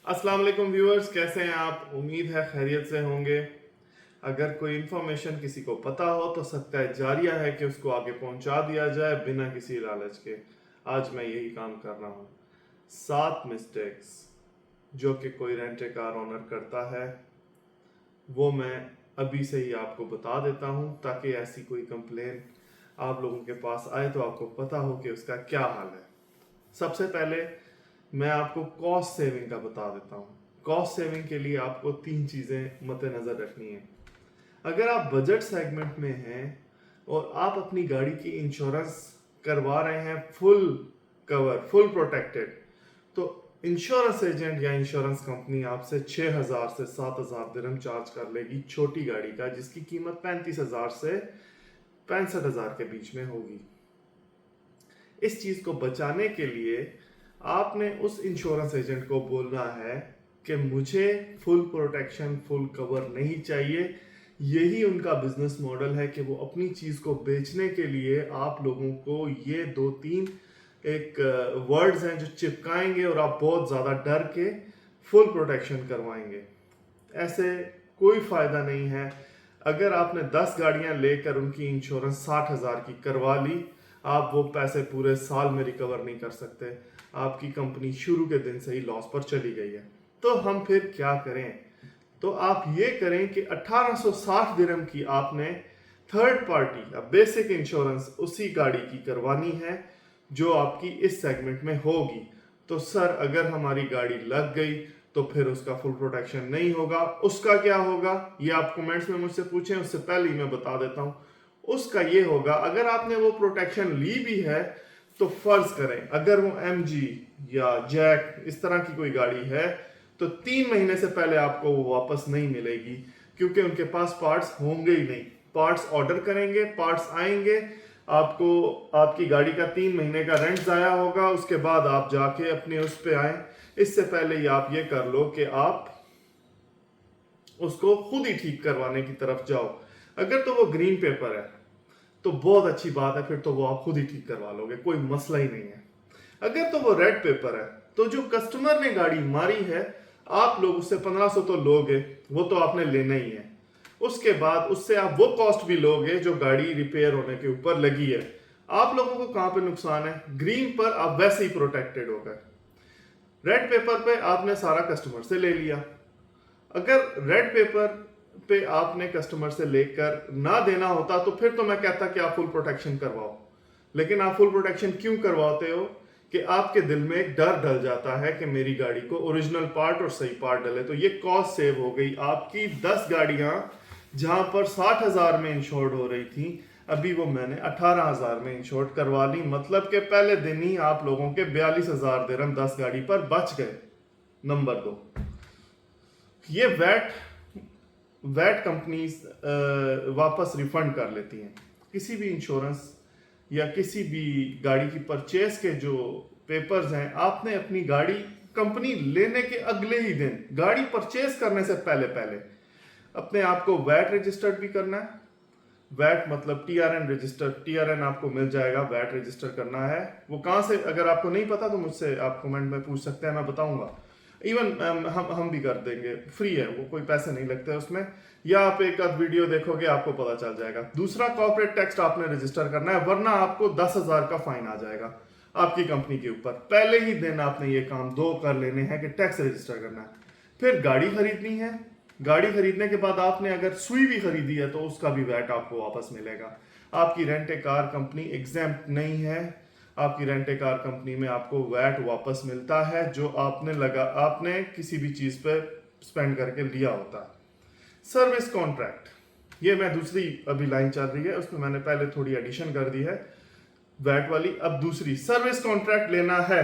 अस्सलाम वालेकुम व्यूअर्स, कैसे हैं आप? उम्मीद है खैरियत से होंगे। अगर कोई इन्फॉर्मेशन किसी को पता हो तो सदका जारिया है कि उसको आगे पहुंचा दिया जाए बिना किसी लालच के। आज मैं यही काम कर रहा हूँ। 7 मिस्टेक्स जो कि कोई रेंट ए कार ओनर करता है, वो मैं अभी से ही आपको बता देता हूँ ताकि ऐसी कोई कंप्लेन आप लोगों के पास आए तो आपको पता हो कि उसका क्या हाल है। सबसे पहले मैं आपको कॉस्ट सेविंग का बता देता हूँ। कॉस्ट सेविंग के लिए आपको 3 चीज़ें मद्देनज़र रखनी है। अगर आप बजट सेगमेंट में हैं और आप अपनी गाड़ी की इंश्योरेंस करवा रहे हैं फुल कवर, फुल प्रोटेक्टेड, तो इंश्योरेंस एजेंट या इंश्योरेंस कंपनी आपसे 6,000 से 7,000 दिरहम चार्ज कर लेगी छोटी गाड़ी का, जिसकी कीमत 35,000 से 65,000 के बीच में होगी। इस चीज़ को बचाने के लिए आपने उस इंश्योरेंस एजेंट को बोलना है कि मुझे फुल प्रोटेक्शन, फुल कवर नहीं चाहिए। यही उनका बिजनेस मॉडल है कि वो अपनी चीज़ को बेचने के लिए आप लोगों को ये 2-3 एक वर्ड्स हैं जो चिपकाएंगे और आप बहुत ज़्यादा डर के फुल प्रोटेक्शन करवाएंगे। ऐसे कोई फ़ायदा नहीं है। अगर आपने 10 गाड़ियां लेकर उनकी इंश्योरेंस 60,000 की करवा ली, आप वो पैसे पूरे साल में रिकवर नहीं कर सकते। आपकी कंपनी शुरू के दिन से ही लॉस पर चली गई है। तो हम फिर क्या करें? तो आप ये करें कि 1860 दिरहम की आपने थर्ड पार्टी या बेसिक इंश्योरेंस उसी गाड़ी की करवानी है जो आपकी इस सेगमेंट में होगी। तो सर, अगर हमारी गाड़ी लग गई तो फिर उसका फुल प्रोटेक्शन नहीं होगा। उसका क्या होगा ये आप कमेंट्स में मुझसे पूछें, उससे पहले ही मैं बता देता हूं। उसका ये होगा, अगर आपने वो प्रोटेक्शन ली भी है तो फर्ज करें अगर वो MG या जैक इस तरह की कोई गाड़ी है तो 3 महीने से पहले आपको वो वापस नहीं मिलेगी, क्योंकि उनके पास पार्ट्स होंगे ही नहीं। पार्ट्स ऑर्डर करेंगे, पार्ट्स आएंगे, आपको आपकी गाड़ी का 3 महीने का रेंट जाया होगा, उसके बाद आप जाके अपने उस पे आए। इससे पहले ही आप ये कर लो कि आप उसको खुद ही ठीक करवाने की तरफ जाओ। अगर तो वो ग्रीन पेपर है तो बहुत अच्छी बात है, फिर तो वो आप खुद ही ठीक करवा लोगे, कोई मसला ही नहीं है। अगर तो वो रेड पेपर है तो जो कस्टमर ने गाड़ी मारी है, आप लोग उससे 1500 तो लोगे, वो तो आपने लेना ही है। उसके बाद उससे आप वो कॉस्ट भी लोगे जो गाड़ी रिपेयर होने के ऊपर लगी है। आप लोगों को कहां पे नुकसान है? ग्रीन पर आप वैसे ही प्रोटेक्टेड हो गए, रेड पेपर पे आपने सारा कस्टमर से ले लिया। अगर रेड पेपर पे आपने कस्टमर से लेकर ना देना होता तो फिर तो मैं कहता कि आप फुल प्रोटेक्शन करवाओ। लेकिन आप फुल प्रोटेक्शन क्यों करवाते हो? कि आपके दिल में एक डर डल जाता है कि मेरी गाड़ी को ओरिजिनल पार्ट और सही पार्ट डले। तो ये कॉस्ट सेव हो गई आपकी। 10 गाड़ियां जहां पर 60,000 में इंश्योर्ड हो रही थी, अभी वो मैंने 18,000 में इंश्योर्ड करवा ली। मतलब के पहले दिन ही आप लोगों के 42,000 दिरहम 10 गाड़ी पर बच गए। नंबर 2, ये वैट कंपनीज वापस रिफंड कर लेती हैं। किसी भी इंश्योरेंस या किसी भी गाड़ी की परचेज के जो पेपर्स हैं, आपने अपनी गाड़ी कंपनी लेने के अगले ही दिन, गाड़ी परचेज करने से पहले पहले अपने आप को वैट रजिस्टर्ड भी करना है। वैट मतलब TRN रजिस्टर, TRN आपको मिल जाएगा, वैट रजिस्टर करना है। वो कहाँ से, अगर आपको नहीं पता तो मुझसे आप कमेंट में पूछ सकते हैं, मैं बताऊंगा। इवन हम भी कर देंगे, फ्री है वो, कोई पैसे नहीं लगते उसमें। या आप एक आध वीडियो देखोगे आपको पता चल जाएगा। दूसरा, कॉर्पोरेट टैक्स आपने रजिस्टर करना है, वरना आपको 10,000 का फाइन आ जाएगा आपकी कंपनी के ऊपर। पहले ही दिन आपने ये काम 2 कर लेने हैं कि टैक्स रजिस्टर करना है। फिर गाड़ी खरीदनी है। गाड़ी खरीदने के बाद आपने अगर सुई भी खरीदी है तो उसका भी वैट आपको वापस मिलेगा। आपकी rent a car company exempt नहीं है। आपकी रेंट ए कार कंपनी में आपको वैट वापस मिलता है जो आपने किसी भी चीज पे स्पेंड करके लिया होता है। सर्विस कॉन्ट्रैक्ट, ये मैं दूसरी अभी लाइन चल रही है, उसमें मैंने पहले थोड़ी एडिशन कर दी है वैट वाली। अब दूसरी, सर्विस कॉन्ट्रैक्ट लेना है।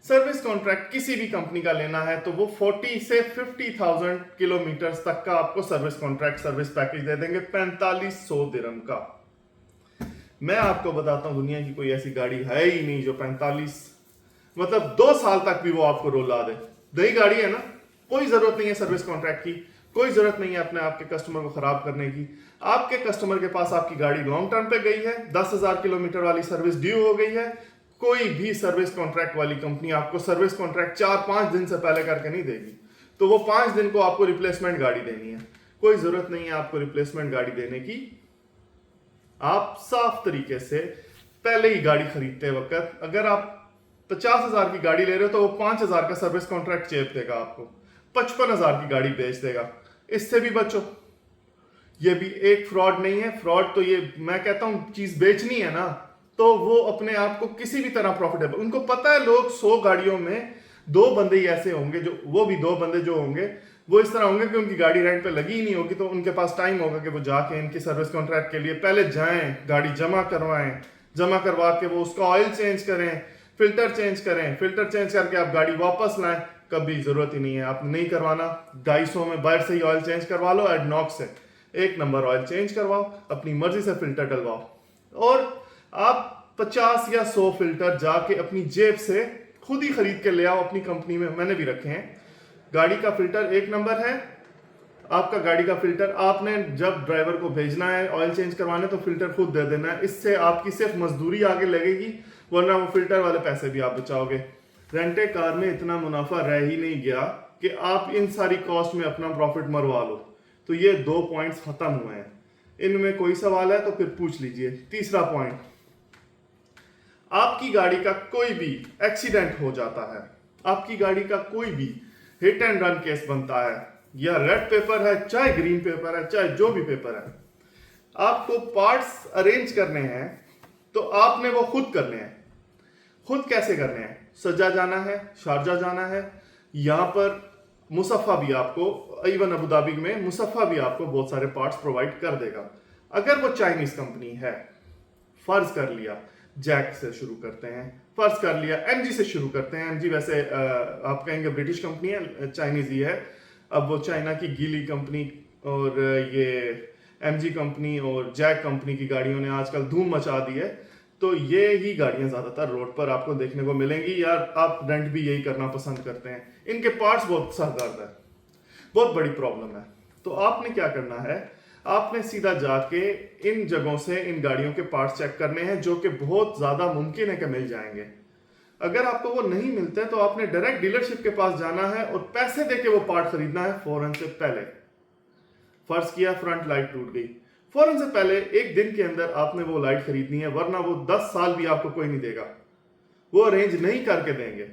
सर्विस कॉन्ट्रैक्ट किसी भी कंपनी का लेना है तो वो 40 से 50,000 किलोमीटर तक का आपको सर्विस कॉन्ट्रैक्ट, सर्विस पैकेज दे देंगे 4500 दिरहम का। मैं आपको बताता हूं, दुनिया की कोई ऐसी गाड़ी है ही नहीं जो 45, मतलब 2 साल तक भी वो आपको रोला दे। नई गाड़ी है ना, कोई जरूरत नहीं है सर्विस कॉन्ट्रैक्ट की, कोई जरूरत नहीं है अपने आपके कस्टमर को खराब करने की। आपके कस्टमर के पास आपकी गाड़ी लॉन्ग टर्म पे गई है, 10,000 किलोमीटर वाली सर्विस ड्यू हो गई है, कोई भी सर्विस कॉन्ट्रैक्ट वाली कंपनी आपको सर्विस कॉन्ट्रैक्ट 4-5 दिन से पहले करके नहीं देगी। तो वो 5 दिन को आपको रिप्लेसमेंट गाड़ी देनी है। कोई जरूरत नहीं है आपको रिप्लेसमेंट गाड़ी देने की। आप साफ तरीके से पहले ही गाड़ी खरीदते वक्त अगर आप 50,000 की गाड़ी ले रहे हो तो वो 5,000 का सर्विस कॉन्ट्रैक्ट चेप देगा, आपको 55,000 की गाड़ी बेच देगा। इससे भी बचो। ये भी एक फ्रॉड नहीं है। फ्रॉड तो ये मैं कहता हूं चीज बेचनी है ना, तो वो अपने आप को किसी भी तरह प्रॉफिटेबल, उनको पता है लोग 100 गाड़ियों में 2 बंदे ही ऐसे होंगे जो, वो भी 2 बंदे जो होंगे वो इस तरह होंगे कि उनकी गाड़ी रेंट पे लगी ही नहीं होगी, तो उनके पास टाइम होगा कि वो जाके इनके सर्विस कॉन्ट्रैक्ट के लिए पहले जाएं, गाड़ी जमा करवाएं, जमा करवा के वो उसका ऑयल चेंज करें, फिल्टर चेंज करें, फिल्टर चेंज करके आप गाड़ी वापस लाएं। कभी जरूरत ही नहीं है, आप नहीं करवाना 250 में बाहर से ही ऑयल चेंज करवा लो, एडनॉक्स से 1 नंबर ऑयल चेंज करवाओ, अपनी मर्जी से फिल्टर डलवाओ। और आप 50 या 100 फिल्टर जाके अपनी जेब से खुद ही खरीद के ले आओ अपनी कंपनी में, मैंने भी रखे हैं। गाड़ी का फिल्टर 1 नंबर है। आपका गाड़ी का फिल्टर आपने जब ड्राइवर को भेजना है ऑयल चेंज करवाने तो फिल्टर खुद दे देना है। इससे आपकी सिर्फ मजदूरी आगे लगेगी, वरना वो फिल्टर वाले पैसे भी आप बचाओगे। रेंटे कार में इतना मुनाफा रह ही नहीं गया कि आप इन सारी कॉस्ट में अपना प्रॉफिट मरवा लो। तो ये 2 पॉइंट्स खत्म हुए हैं। इनमें कोई सवाल है तो फिर पूछ लीजिए। तीसरा पॉइंट, आपकी गाड़ी का कोई भी एक्सीडेंट हो जाता है, आपकी गाड़ी का कोई भी हिट एंड रन केस बनता है, या रेड पेपर है चाहे ग्रीन पेपर है चाहे जो भी पेपर है, आपको पार्ट्स अरेंज करने हैं तो आपने वो खुद करने हैं। खुद कैसे करने हैं? सज्जा जाना है, शारजा जाना है, यहां पर मुसफ़ा भी आपको, इवन अबू धाबी में मुसफ़ा भी आपको बहुत सारे पार्ट्स प्रोवाइड कर देगा। अगर वो चाइनीज कंपनी है, फर्ज कर लिया जैक से शुरू करते हैं, फर्ज कर लिया एमजी से शुरू करते हैं। एमजी वैसे आप कहेंगे ब्रिटिश कंपनी है, चाइनीज ही है। अब वो चाइना की गीली कंपनी और ये एमजी कंपनी और जैक कंपनी की गाड़ियों ने आजकल धूम मचा दी है। तो ये ही गाड़ियां ज्यादातर रोड पर आपको देखने को मिलेंगी, या आप रेंट भी यही करना पसंद करते हैं। इनके पार्ट्स बहुत सरदर्द है, बहुत बड़ी प्रॉब्लम है। तो आपने क्या करना है, आपने सीधा जाके इन जगहों से इन गाड़ियों के पार्ट्स चेक करने हैं, जो कि बहुत ज्यादा मुमकिन है कि मिल जाएंगे। अगर आपको वो नहीं मिलते तो आपने डायरेक्ट डीलरशिप के पास जाना है और पैसे देके वो पार्ट खरीदना है फौरन से पहले। फर्ज किया फ्रंट लाइट टूट गई, फौरन से पहले 1 दिन के अंदर आपने वो लाइट खरीदनी है, वरना वो 10 साल भी आपको कोई नहीं देगा, वो अरेंज नहीं करके देंगे।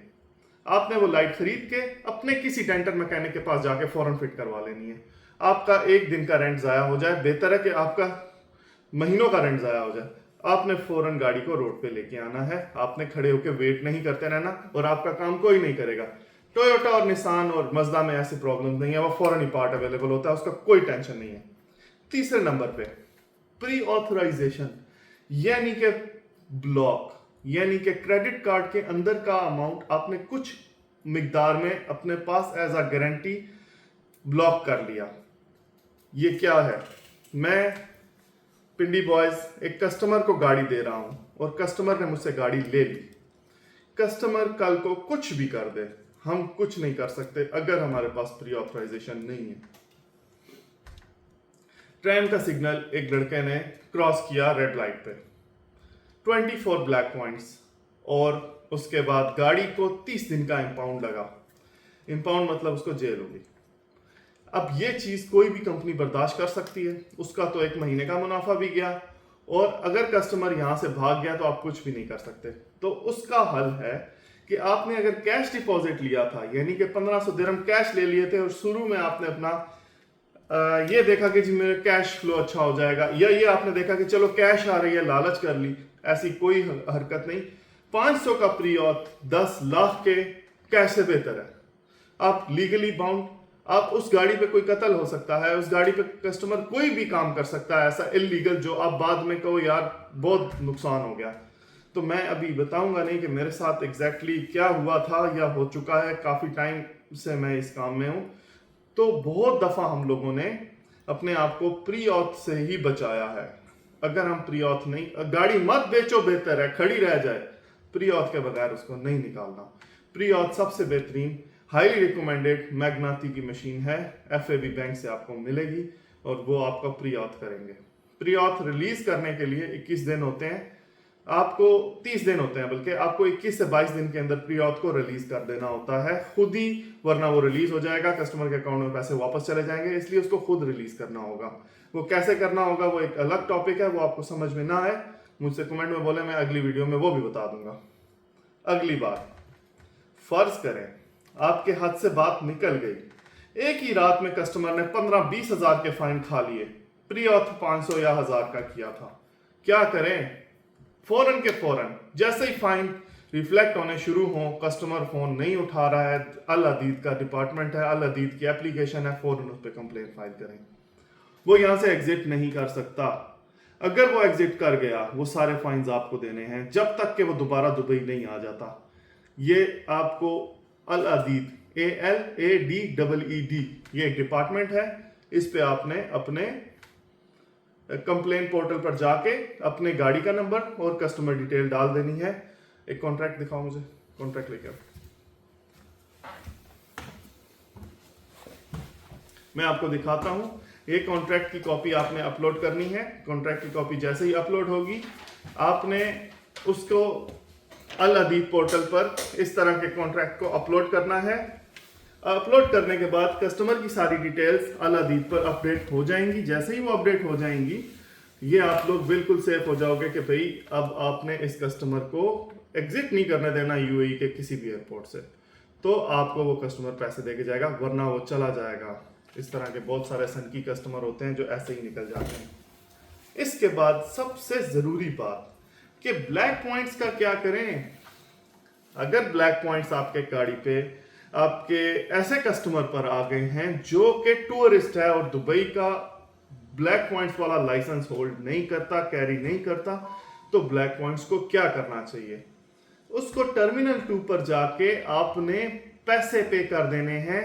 आपने वो लाइट खरीद के अपने किसी डेंटल मैकेनिक के पास जाके फौरन फिट करवा लेनी है। आपका 1 दिन का रेंट जाया हो जाए, बेहतर है कि आपका महीनों का रेंट जाया हो जाए। आपने फौरन गाड़ी को रोड पे लेके आना है, आपने खड़े होकर वेट नहीं करते रहना, और आपका काम कोई नहीं करेगा। टोयोटा और निसान और मजदा में ऐसी प्रॉब्लम नहीं है, वो फौरन ही पार्ट अवेलेबल होता है, उसका कोई टेंशन नहीं है। तीसरे नंबर पे प्री ऑथराइजेशन, यानी कि ब्लॉक, यानी कि क्रेडिट कार्ड के अंदर का अमाउंट आपने कुछ मिकदार में अपने पास एज अ गारंटी ब्लॉक कर लिया। ये क्या है? मैं पिंडी बॉयज एक कस्टमर को गाड़ी दे रहा हूं और कस्टमर ने मुझसे गाड़ी ले ली। कस्टमर कल को कुछ भी कर दे, हम कुछ नहीं कर सकते अगर हमारे पास प्री ऑथराइजेशन नहीं है। ट्रेन का सिग्नल एक लड़के ने क्रॉस किया रेड लाइट पे, 24 ब्लैक पॉइंट्स, और उसके बाद गाड़ी को 30 दिन का इंपाउंड लगा। इंपाउंड मतलब उसको जेल होगी। अब ये चीज कोई भी कंपनी बर्दाश्त कर सकती है, उसका तो 1 महीने का मुनाफा भी गया, और अगर कस्टमर यहां से भाग गया तो आप कुछ भी नहीं कर सकते। तो उसका हल है कि आपने अगर कैश डिपॉजिट लिया था, यानी कि 1500 दिरहम कैश ले लिए थे, और शुरू में आपने अपना ये देखा कि जी मेरा कैश फ्लो अच्छा हो जाएगा, या ये आपने देखा कि चलो कैश आ रही है लालच कर ली, ऐसी कोई हरकत नहीं। 500 का प्री ऑथ 10 लाख के कैश से बेहतर है। आप लीगली बाउंड, आप उस गाड़ी पे कोई कत्ल हो सकता है, उस गाड़ी पे कस्टमर कोई भी काम कर सकता है ऐसा इलीगल, जो आप बाद में कहो यार बहुत नुकसान हो गया। तो मैं अभी बताऊंगा नहीं कि मेरे साथ एग्जैक्टली क्या हुआ था या हो चुका है, काफी टाइम से मैं इस काम में हूं। तो बहुत दफा हम लोगों ने अपने आप को प्री ऑथ से ही बचाया है। अगर हम प्री ऑथ नहीं, गाड़ी मत बेचो, बेहतर है खड़ी रह जाए, प्री ऑथ के बगैर उसको नहीं निकालना। प्री ऑथ सबसे बेहतरीन हाईली रिकमेंडेड मैग्नाती की मशीन है, एफएबी बैंक से आपको मिलेगी, और वो आपका प्री ऑथ करेंगे। प्री ऑथ रिलीज करने के लिए 21 दिन होते हैं। आपको 30 दिन होते हैं, बल्कि आपको 21 से 22 दिन के अंदर प्री ऑथ को रिलीज कर देना होता है खुद ही, वरना वो रिलीज हो जाएगा, कस्टमर के अकाउंट में पैसे वापस चले जाएंगे, इसलिए उसको खुद रिलीज करना होगा। वो कैसे करना होगा वो एक अलग टॉपिक है, वो आपको समझ में ना आए मुझसे कमेंट में बोले, मैं अगली वीडियो में वो भी बता दूंगा। अगली बात, फर्ज करें आपके हाथ से बात निकल गई, एक ही रात में कस्टमर ने 15-20 हजार के फाइन खा लिए, प्री ऑथ 500 या 1000 का किया था, क्या करें? फौरन के फौरन जैसे ही फाइन रिफ्लेक्ट होने शुरू हो, कस्टमर फोन नहीं उठा रहा है, अल अदीद का डिपार्टमेंट है, अल अदीद की एप्लीकेशन है, फौरन उस पर कंप्लेन फाइल करें। वो यहां से एग्जिट नहीं कर सकता। अगर वो एग्जिट कर गया, वो सारे फाइन्स आपको देने हैं जब तक कि वो दोबारा दुबई नहीं आ जाता। ये आपको अल अदीद ALADEED ये एक डिपार्टमेंट है, इस पे आपने अपने कंप्लेन पोर्टल पर जाके अपने गाड़ी का नंबर और कस्टमर डिटेल डाल देनी है। एक कॉन्ट्रैक्ट दिखाओ मुझे, कॉन्ट्रैक्ट लेकर मैं आपको दिखाता हूं। ये कॉन्ट्रैक्ट की कॉपी आपने अपलोड करनी है। कॉन्ट्रैक्ट की कॉपी जैसे ही अपलोड होगी, आपने उसको अल अदीद पोर्टल पर इस तरह के कॉन्ट्रैक्ट को अपलोड करना है। अपलोड करने के बाद कस्टमर की सारी डिटेल्स अल अदीद पर अपडेट हो जाएंगी। जैसे ही वो अपडेट हो जाएंगी, ये आप लोग बिल्कुल सेफ हो जाओगे कि भाई अब आपने इस कस्टमर को एग्जिट नहीं करने देना यूएई के किसी भी एयरपोर्ट से, तो आपको वो कस्टमर पैसे देके जाएगा, वरना वो चला जाएगा। इस तरह के बहुत सारे सनकी कस्टमर होते हैं जो ऐसे ही निकल जाते हैं। इसके बाद सबसे जरूरी बात कि ब्लैक पॉइंट्स का क्या करें। अगर ब्लैक पॉइंट्स आपके गाड़ी पे आपके ऐसे कस्टमर पर आ गए हैं जो कि टूरिस्ट है और दुबई का ब्लैक पॉइंट्स वाला लाइसेंस होल्ड नहीं करता, कैरी नहीं करता, तो ब्लैक पॉइंट्स को क्या करना चाहिए? उसको टर्मिनल 2 पर जाके आपने पैसे पे कर देने हैं।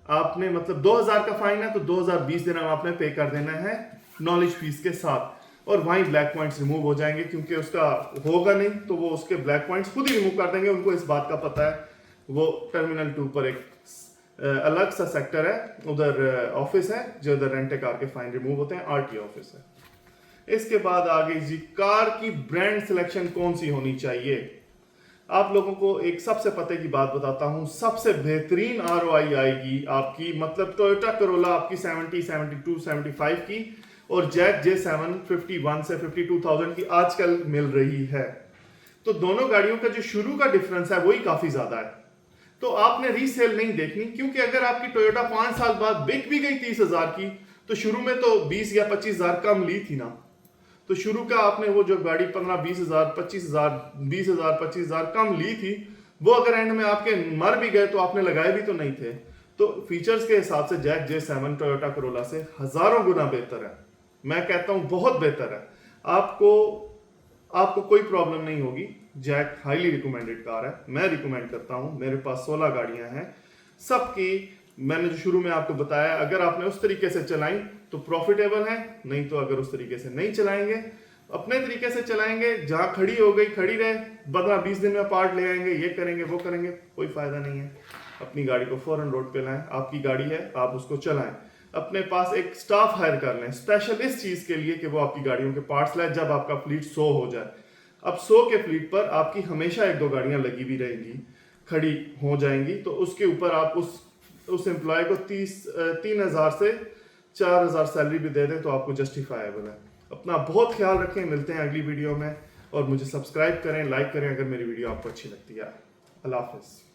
आपने मतलब 2000 का फाइन है तो 2020 दिन आपने पे कर देना है नॉलेज फीस के साथ, और वहीं ब्लैक पॉइंट्स रिमूव हो जाएंगे, क्योंकि उसका होगा नहीं तो वो उसके ब्लैक पॉइंट्स खुद ही रिमूव कर देंगे। उनको इस बात का पता है। वो टर्मिनल 2 पर एक अलग सा सेक्टर है, उधर ऑफिस है जो उधर रेंट कार के फाइन रिमूव होते हैं, आरटी ऑफिस है। इसके बाद आगे जी, कार की ब्रांड सिलेक्शन कौन सी होनी चाहिए। आप लोगों को एक सबसे पते की बात बताता हूं, सबसे बेहतरीन ROI आएगी आपकी, मतलब टोयोटा करोला आपकी 70, 72, 75 की, और जैक J7 51 से 52,000 की आजकल मिल रही है। तो दोनों गाड़ियों का जो शुरू का डिफरेंस है वही काफी ज्यादा है। तो आपने रीसेल नहीं देखनी, क्योंकि अगर आपकी टोयोटा 5 साल बाद बिक भी गई 30,000 की, तो शुरू में तो 20 या 25,000 कम ली थी ना। तो शुरू का आपने वो जो गाड़ी 15-20 हजार, 25,000, 20,000, 25,000 कम ली थी, वो अगर एंड में आपके मर भी गए तो आपने लगाए भी तो नहीं थे। तो फीचर्स के हिसाब से जैक J7 टोयोटा करोला से हजारों गुना बेहतर है। मैं कहता हूं बहुत बेहतर है। आपको कोई प्रॉब्लम नहीं होगी। जैक हाईली रिकमेंडेड कार है, मैं रिकमेंड करता हूं। मेरे पास 16 गाड़ियां हैं, सबकी मैंने जो शुरू में आपको बताया, अगर आपने उस तरीके से चलाई तो प्रॉफिटेबल है, नहीं तो अगर उस तरीके से नहीं चलाएंगे, अपने तरीके से चलाएंगे, जहां खड़ी हो गई खड़ी रहे, 15-20 दिन में पार्ट ले आएंगे, ये करेंगे वो करेंगे, कोई फायदा नहीं है। अपनी गाड़ी को फौरन रोड पे लाएं, आपकी गाड़ी है आप उसको चलाएं। अपने पास एक स्टाफ हायर कर लें स्पेशल इस चीज के लिए कि वो आपकी गाड़ियों के पार्ट्स लाए जब आपका फ्लीट 100 हो जाए। अब 100 के फ्लीट पर आपकी हमेशा 1-2 गाड़ियां लगी भी रहेंगी, खड़ी हो जाएंगी, तो उसके ऊपर आप उस एम्प्लॉय को 3,000 से 4,000 सैलरी भी दे दें तो आपको जस्टिफाएबल है। अपना बहुत ख्याल रखें, मिलते हैं अगली वीडियो में, और मुझे सब्सक्राइब करें, लाइक करें अगर मेरी वीडियो आपको अच्छी लगती है। अल्लाह हाफिज़।